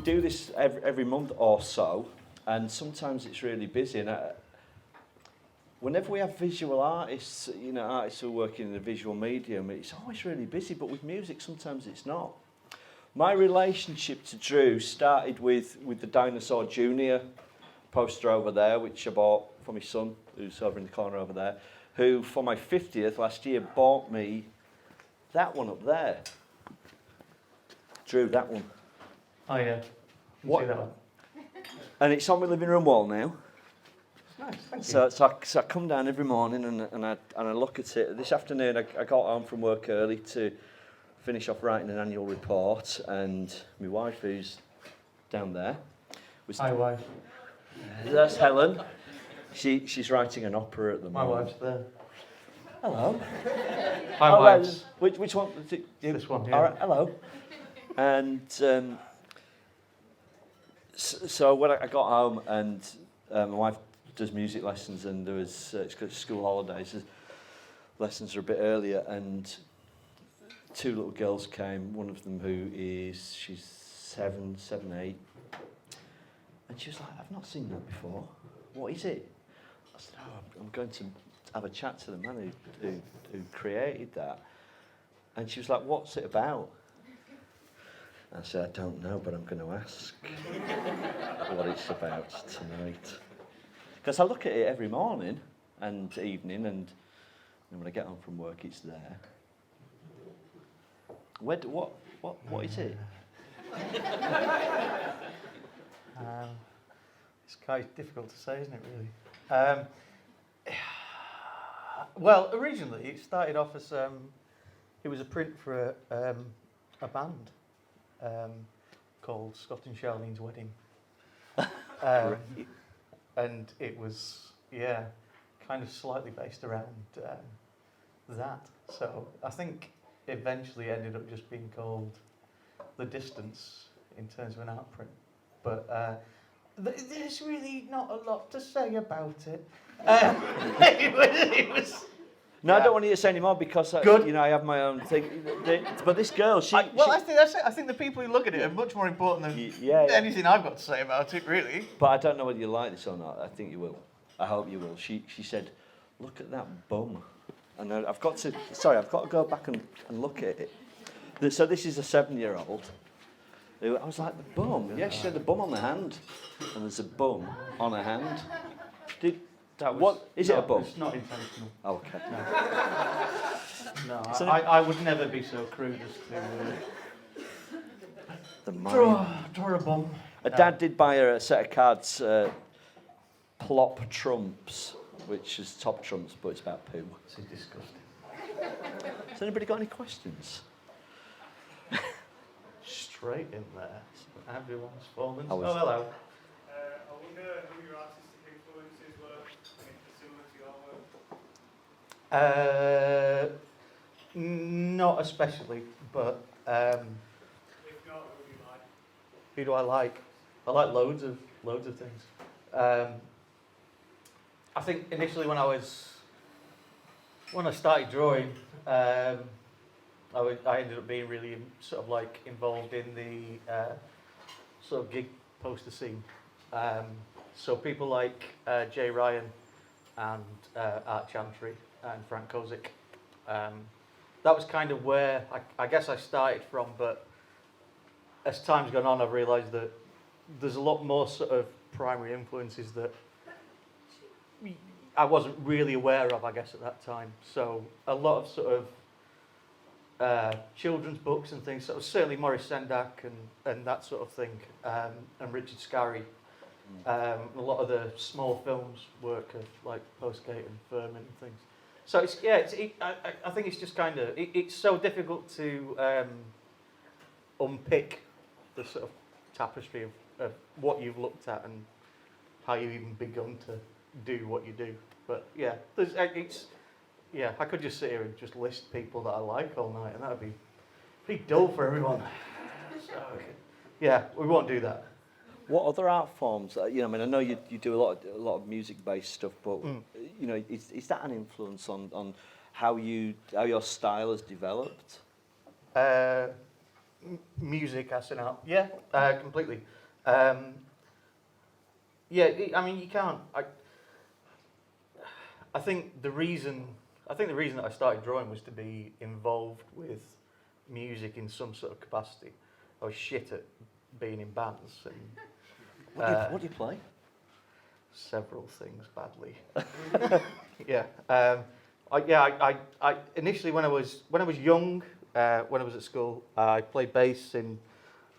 do this every month or so, and sometimes it's really busy. And whenever we have visual artists, artists who are working in the visual medium, it's always really busy. But with music, sometimes it's not. My relationship to Drew started with the Dinosaur Junior poster over there, which I bought for my son, who's over in the corner over there, who for my 50th last year bought me that one up there. Drew, that one. Oh yeah, What? see that one. And it's on my living room wall now. Nice, thank you. So I come down every morning and I look at it. This afternoon I got home from work early to finish off writing an annual report, and my wife, who's down there, Hi wife. That's Helen. She's writing an opera at the My moment. wife's there. Hello. Hi Oh, wives. Which one? This one here. All right, hello. And so when I got home, and my wife does music lessons, and there was it's got school holidays. Lessons are a bit earlier, and 2 little girls came. One of them she's 7, 8, and she was like, "I've not seen that before. What is it?" I said, "Oh, I'm going to have a chat to the man who created that." And she was like, "What's it about?" I said, "I don't know, but I'm going to ask what it's about tonight." Because I look at it every morning and evening, and when I get home from work, it's there. What is it? It's quite difficult to say, isn't it, really? Well, originally it started off as it was a print for a band called Scott and Charlene's Wedding. And it was, kind of slightly based around that. So I think eventually ended up just being called The Distance in terms of an art print. But there's really not a lot to say about it. It was No, I don't want you to say anymore because I have my own thing. But this girl, I think the people who look at it are much more important than anything I've got to say about it, really. But I don't know whether you like this or not. I think you will. I hope you will. She said, "Look at that bum," and I've got to go back and look at it. So this is a 7-year-old. I was like, "The bum?" Yeah, she said the bum on the hand, and there's a bum on a hand. What is it a bum? It's not intentional. Oh, okay. No, So I would never be so crude as The to mind. draw a bum. Dad did buy her a set of cards, plop trumps, which is top trumps, but it's about poo. This is disgusting. Has anybody got any questions? Straight in there. Everyone's fallen. I was- Oh, hello. I wonder who your artistic influences were, similar to your work. Not especially, but If not, who do you like? who do I like? I like loads of things. I think initially when I started drawing, I ended up being really sort of like involved in the sort of gig poster scene. So people like Jay Ryan and Art Chantry and Frank Kozik. That was kind of where I guess I started from, but as time's gone on, I've realised that there's a lot more sort of primary influences that I wasn't really aware of, I guess, at that time. So a lot of sort of children's books and things, so certainly Maurice Sendak and that sort of thing, and Richard Scarry. A lot of the small films work of like Postgate and Furman and things. So I think it's just kind of it's so difficult to unpick the sort of tapestry of what you've looked at and how you've even begun to do what you do. But yeah, I could just sit here and just list people that I like all night, and that would be pretty dull for everyone. So yeah, we won't do that. What other art forms? I know you do a lot of music-based stuff, but is that an influence on how your style has developed? music as an art. Yeah, completely. Yeah, I mean, you can't. I think the reason that I started drawing was to be involved with music in some sort of capacity. I was shit at being in bands and What do you play? several things badly. Yeah. I initially when I was young, when I was at school, I played bass in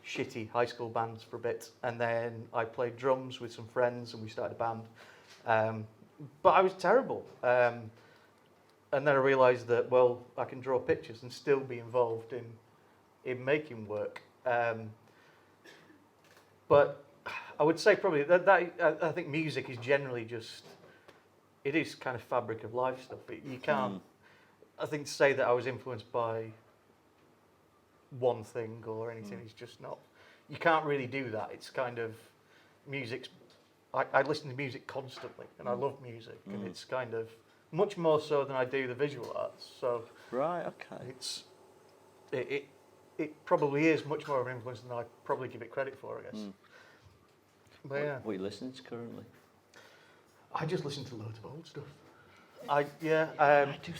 shitty high school bands for a bit, and then I played drums with some friends, and we started a band. But I was terrible. And then I realised that, well, I can draw pictures and still be involved in making work. But I would say probably that I think music is generally just, it is kind of fabric of life stuff. You can't, I think, say that I was influenced by one thing or anything is just not. You can't really do that. It's kind of, music's, I listen to music constantly, and I love music, and it's kind of much more so than I do the visual arts. So Right, okay. It probably is much more of an influence than I probably give it credit for, I guess. But yeah, What are you listening to currently? I just listen to loads of old stuff. I I do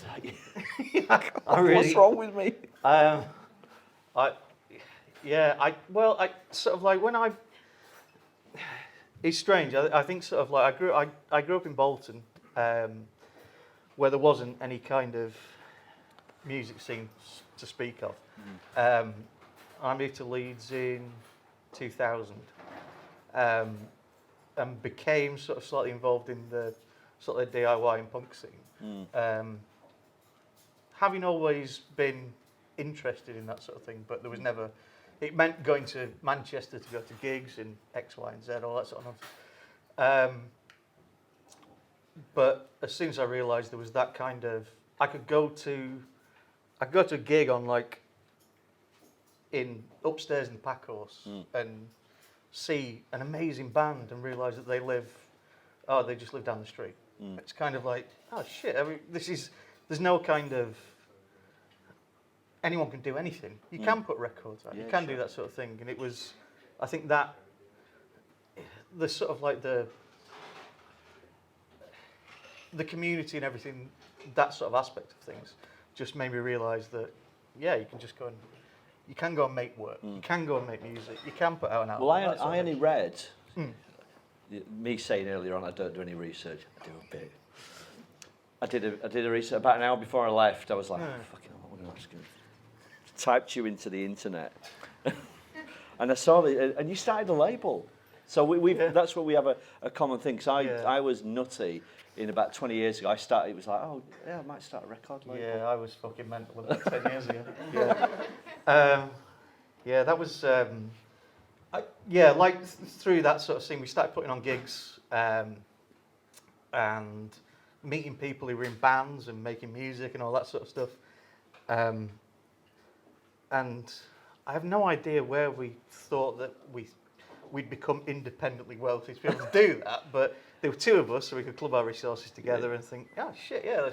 that, I really, What's wrong with me? I sort of like when I. It's strange. I think sort of like I grew up in Bolton, where there wasn't any kind of music scene to speak of. I moved to Leeds in 2000, and became sort of slightly involved in the sort of DIY and punk scene. Having always been interested in that sort of thing, but there was never. It meant going to Manchester to go to gigs in X, Y, and Z, all that sort of nonsense. But as soon as I realised there was that kind of, I could go to a gig on like upstairs in the Pack Horse and see an amazing band and realise that they just live down the street. It's kind of like, oh shit, I mean, there's no kind of, anyone can do anything. You can put records out. Yeah, you can sure. do that sort of thing. And it was, I think that, the sort of like the community and everything, that sort of aspect of things, just made me realise that, yeah, you can just go and, you can go and make work. You can go and make music. You can put out an album. Well, that sort I of only thing. read, me saying earlier on I don't do any research, I do a bit. I did a research about an hour before I left. I was like, fucking hell, what am I just going to typed you into the internet. And I saw that, and you started a label. So that's where we have a common thing. So I was nutty in about 20 years ago. It was like, oh, yeah, I might start a record label. Yeah, I was fucking mental about 10 years ago. Yeah. That was, like through that sort of scene, we started putting on gigs and meeting people who were in bands and making music and all that sort of stuff. And I have no idea where we thought that we'd become independently wealthy to be able to do that, but there were two of us, so we could club our resources together and think, oh shit, yeah,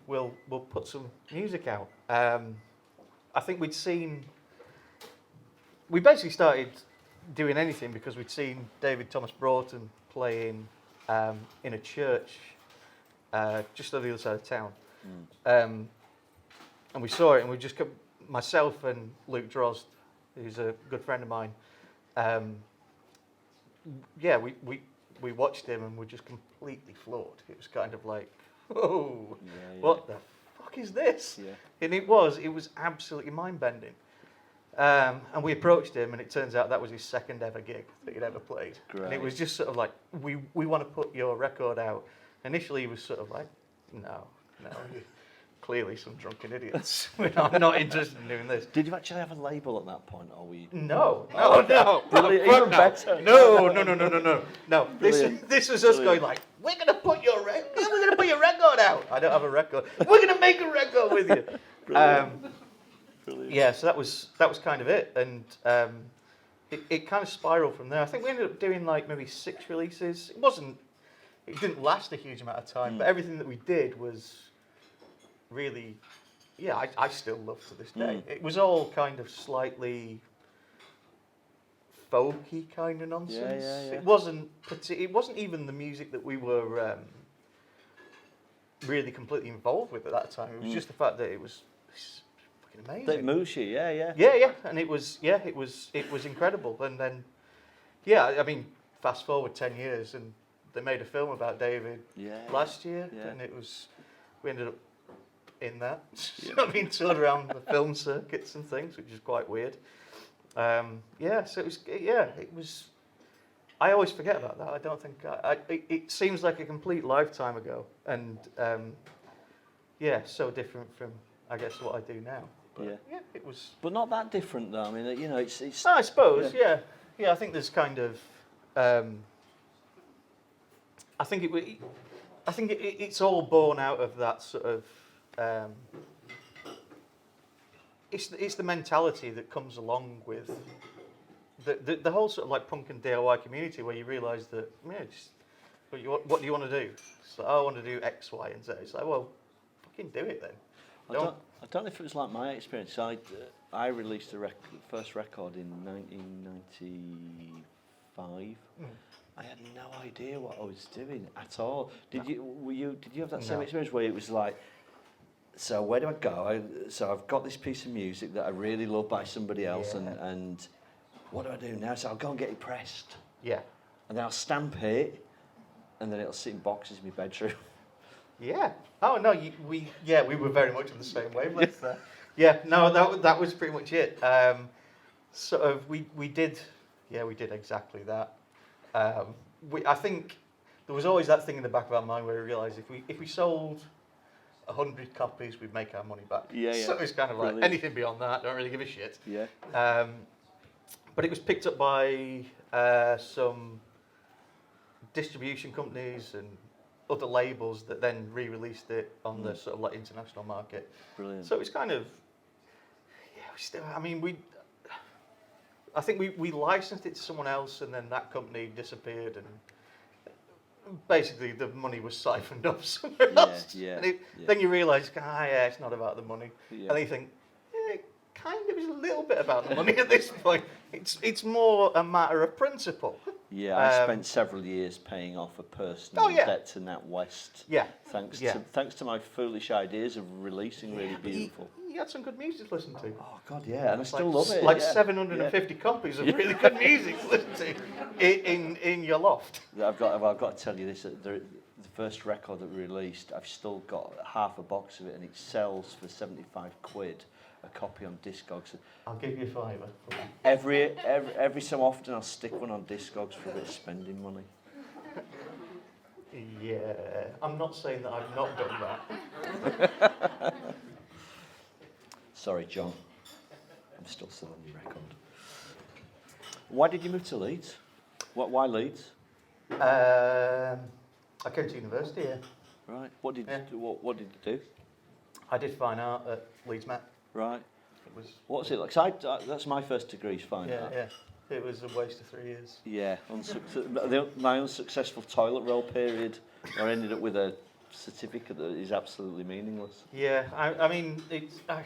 we'll put some music out. I think we basically started doing anything because we'd seen David Thomas Broughton playing in a church just on the other side of town. And we saw it, and we just kept, myself and Luke Drozd, who's a good friend of mine, we watched him and were just completely floored. It was kind of like, whoa, what the fuck is this? Yeah. And it was absolutely mind-bending. And we approached him, and it turns out that was his second ever gig that he'd ever played. Great. And it was just sort of like, we want to put your record out. Initially, he was sort of like, no, clearly some drunken idiots. I'm not interested in doing this. Did you actually have a label at that point, or were you? No. Brilliant. Even better. No. This was us going like, we're gonna put your record out. I don't have a record. We're gonna make a record with you. Brilliant. Yeah, so that was kind of it, and it kind of spiraled from there. I think we ended up doing like maybe 6 releases. It didn't last a huge amount of time, but everything that we did was really yeah, I still love to this day. It was all kind of slightly folky kind of nonsense. Yeah. It wasn't even the music that we were really completely involved with at that time. It was just the fact that it was fucking amazing. That moves you, yeah. Yeah, and it was incredible. And then, yeah, I mean, fast forward 10 years, and they made a film about David last year, and we ended up in that. I mean, toured around the film circuits and things, which is quite weird. So it was. I always forget about that. I don't think it seems like a complete lifetime ago, and so different from I guess what I do now. But, it was. But not that different though. I mean, you know, it's. I suppose, yeah. I think there's kind of. I think it's all born out of that sort of. It's the mentality that comes along with the whole sort of like punk and DIY community, where you realise that what do you want to do? So I want to do X, Y, and Z. It's like, well, fucking do it then. I don't know if it was like my experience. I released the first record in 1995. I had no idea what I was doing at all. Did you have that same experience where it was like, so where do I go? So I've got this piece of music that I really love by somebody else, and what do I do now? So I'll go and get it pressed. Yeah. And then I'll stamp it, and then it'll sit in boxes in my bedroom. Yeah. Oh no, we were very much on the same wavelength there. Yeah. No, that was pretty much it. Sort of we did exactly that. I think there was always that thing in the back of our mind where we realised if we sold 100 copies, we'd make our money back. Yeah. So it's kind of like anything beyond that, don't really give a shit. Yeah. But it was picked up by some distribution companies and other labels that then re-released it on the sort of like international market. Brilliant. So it's kind of I think we licensed it to someone else, and then that company disappeared, and basically the money was siphoned off somewhere else. Then you realise, it's not about the money. Yeah. And then you think, it kind of is a little bit about the money at this point. It's more a matter of principle. Yeah, I spent several years paying off a personal debt to NatWest. Yeah. Thanks to my foolish ideas of releasing really beautiful. You had some good music to listen to. Oh God, yeah, and I still love it. Like 750 copies of really good music to listen to in your loft. I've got to tell you this: the first record that we released, I've still got half a box of it, and it sells for £75 a copy on Discogs. I'll give you £5. Every so often, I'll stick one on Discogs for a bit of spending money. Yeah, I'm not saying that I've not done that. Sorry, John. I'm still selling the record. Why did you move to Leeds? Why Leeds? I came to university here. Right. What did you do? I did fine art at Leeds Met. Right. What's it like? 'Cause that's my first degree is fine art. Yeah. It was a waste of 3 years. Yeah. My unsuccessful toilet roll period, I ended up with a certificate that is absolutely meaningless. Yeah. I mean, I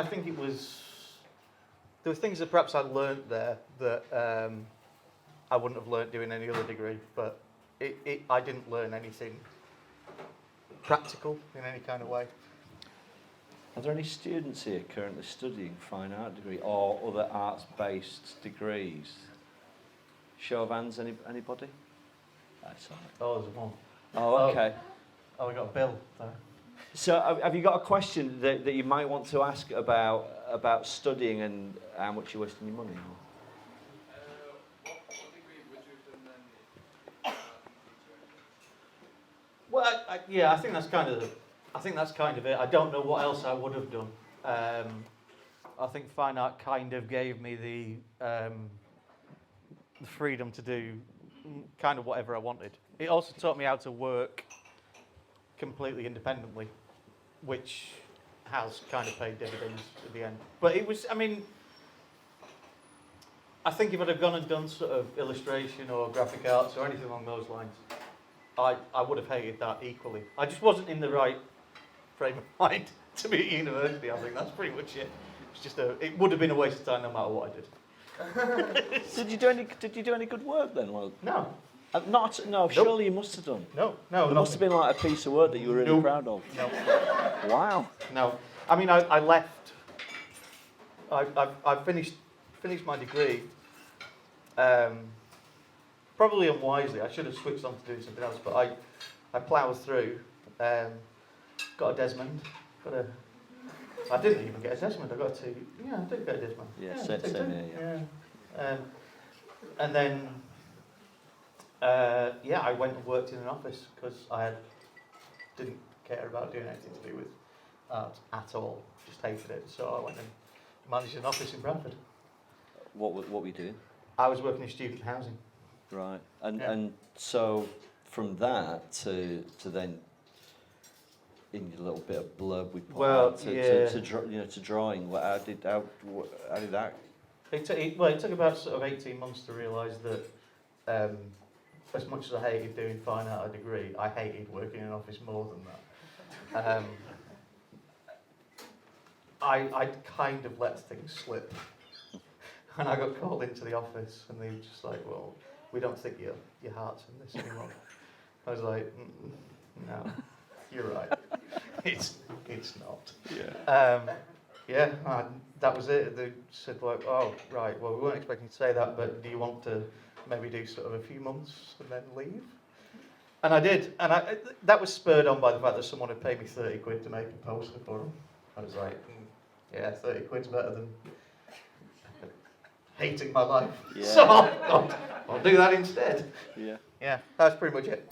think it was. There were things that perhaps I learnt there that I wouldn't have learnt doing any other degree, but I didn't learn anything practical in any kind of way. Are there any students here currently studying fine art degree or other arts-based degrees? Show of hands, anybody? That's all right. Oh, there's one. Oh, okay. Oh, we got a bill there. So have you got a question that you might want to ask about studying and how much you're wasting your money on? What degree would you have done then? Well, I think that's kind of it. I don't know what else I would have done. I think fine art kind of gave me the freedom to do kind of whatever I wanted. It also taught me how to work completely independently, which has kind of paid dividends at the end. But it was, I think if I'd have gone and done sort of illustration or graphic arts or anything along those lines, I would have hated that equally. I just wasn't in the right frame of mind to be at university. I think that's pretty much it. It's just it would have been a waste of time no matter what I did. Did you do any good work then? Well, No. no. Surely you must have done. No. There must have been like a piece of work that you were really proud of. No. Wow. No. I mean, I left. I finished my degree. Probably unwisely. I should have switched on to doing something else, but I ploughed through. Got a Desmond. I didn't even get a Desmond. I got two. Yeah, I did get a Desmond. Yeah, same here. Yeah. And then, I went and worked in an office because I didn't care about doing anything to do with art at all. Just hated it. So I went and managed an office in Bradford. What were you doing? I was working in student housing. Right. And so from that to then in your little bit of blurb we put out to drawing. How did that? It took about sort of 18 months to realise that as much as I hated doing fine art at a degree, I hated working in an office more than that. I kind of let things slip. And I got called into the office and they were just like, well, we don't think your heart's in this anymore. I was like, no, you're right. It's not. Yeah. That was it. They said like, oh, right, well, we weren't expecting you to say that, but do you want to maybe do sort of a few months and then leave? And I did. And that was spurred on by the fact that someone had paid me 30 quid to make a poster for them. I was like, yeah, 30 quid's better than hating my life. Yeah. So I'll do that instead. Yeah. Yeah, that's pretty much it.